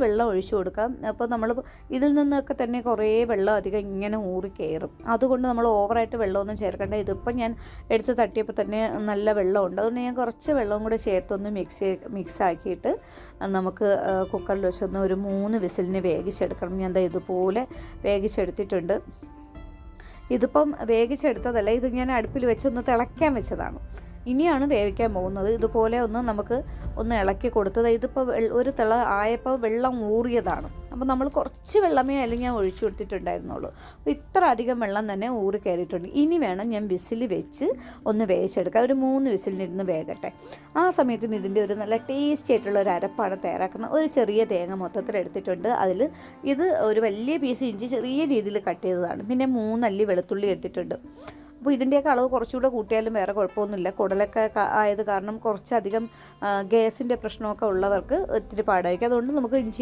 വെള്ളം ഒഴിച്ചു കൊടുക്കാം. അപ്പോൾ നമ്മൾ ഇതിൽ നിന്നൊക്കെ തന്നെ കുറേ വെള്ളം അധികം ഇങ്ങനെ ഊറി കയറും. അതുകൊണ്ട് നമ്മൾ ഓവറായിട്ട് വെള്ളമൊന്നും ചേർക്കേണ്ട. ഇതിപ്പോൾ ഞാൻ എടുത്ത് തട്ടിയപ്പോൾ തന്നെ നല്ല വെള്ളമുണ്ട്. അതുകൊണ്ട് ഞാൻ കുറച്ച് വെള്ളവും കൂടെ ചേർത്തൊന്ന് മിക്സ് ആക്കിയിട്ട് നമുക്ക് കുക്കറിൽ വെച്ചൊന്ന് ഒരു 3 വിസിലിന് വേവിച്ചെടുക്കണം. ഞാൻ ദാ ഇതുപോലെ വേവിച്ചെടുത്തിട്ടുണ്ട്. ഇതിപ്പം വേവിച്ചെടുത്തതല്ല, ഇത് ഞാൻ അടുപ്പിൽ വെച്ചൊന്ന് തിളയ്ക്കാൻ വെച്ചതാണ്. ഇനിയാണ് വേവിക്കാൻ പോകുന്നത്. ഇതുപോലെ നമുക്ക് ഇളക്കി കൊടുത്തത്. ഇതിപ്പോൾ ഒരു തിള ആയപ്പോൾ വെള്ളം ഊറിയതാണ്. അപ്പോൾ നമ്മൾ കുറച്ച് വെള്ളമേ അല്ലെങ്കിൽ ഞാൻ ഒഴിച്ചു കൊടുത്തിട്ടുണ്ടായിരുന്നുള്ളൂ. അപ്പോൾ ഇത്ര അധികം വെള്ളം തന്നെ ഊറി കയറിയിട്ടുണ്ട്. ഇനി വേണം ഞാൻ വിസിൽ വെച്ച് ഒന്ന് വേവിച്ചെടുക്കാം. ഒരു 3 വിസിലിനിരുന്ന് വേകട്ടെ. ആ സമയത്തിന് ഇതിൻ്റെ ഒരു നല്ല ടേസ്റ്റി ആയിട്ടുള്ള ഒരു അരപ്പാണ് തയ്യാറാക്കുന്നത്. ഒരു ചെറിയ തേങ്ങ മൊത്തത്തിൽ എടുത്തിട്ടുണ്ട്. അതിൽ ഇത് ഒരു വലിയ പീസ് ഇഞ്ചി ചെറിയ രീതിയിൽ കട്ട് ചെയ്തതാണ്. പിന്നെ 3 അല്ലി വെളുത്തുള്ളി എടുത്തിട്ടുണ്ട്. അപ്പോൾ ഇതിൻ്റെയൊക്കെ അളവ് കുറച്ചുകൂടെ കൂട്ടിയാലും വേറെ കുഴപ്പമൊന്നുമില്ല. കുടലൊക്കെ ആയത് കാരണം കുറച്ചധികം ഗ്യാസിൻ്റെ പ്രശ്നമൊക്കെ ഉള്ളവർക്ക് ഇത്തിരി പാടായിരിക്കും. അതുകൊണ്ട് നമുക്ക് ഇഞ്ചി